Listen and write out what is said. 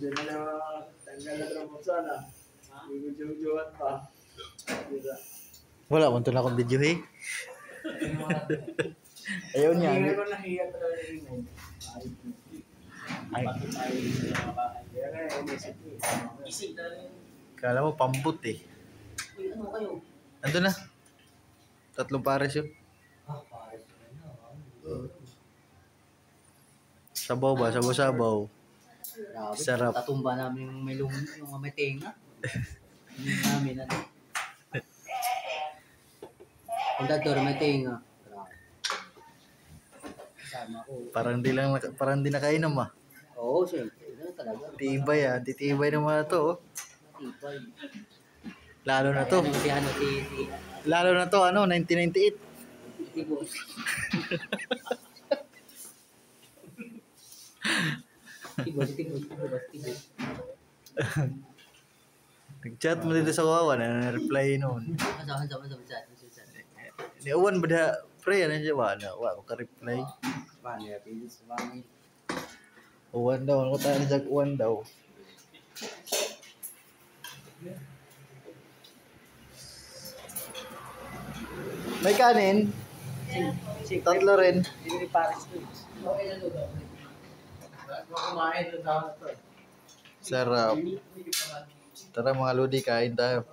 Diyan na lang, tanggal na lang mo sana. Video-videoan pa. Wala man to na akong video eh. Ayaw niya. Hindi ko nahiya talaga rin mo. Ay. Kaya nga, inisip ko. Isip na rin. Kala mo pambut eh. Uy, ano kayo? Ando na. 3 pares yun. Pares na. Sabaw ba? Sabaw-sabaw. Grabe. Sarap. Tatumba namin yung may lumi, yung may tenga. Hindi namin ano. Ang dador may tenga. Grabe. Kasama ko. Parang di nakainom ah. Oo, siyempre. Ano talaga? Tibay ah. Titibay ng mga to oh. Tipay. Lalo na to. Si Lalo na to ano, 1998. Tibos. Tibos. Nag-chat mo dito sa Wawa na reply noon. Masa. Ni Uwan ba da pre ano siya ba? Wa ko reply. Paano ya pilis mami? Uwan daw, ano tayo sa Uwan daw. May kanin? Tatlo rin. Hindi pares ko. Okay na lugaw. Kumain na daw ito. Sarap. Tara mga lodi, kain tayo.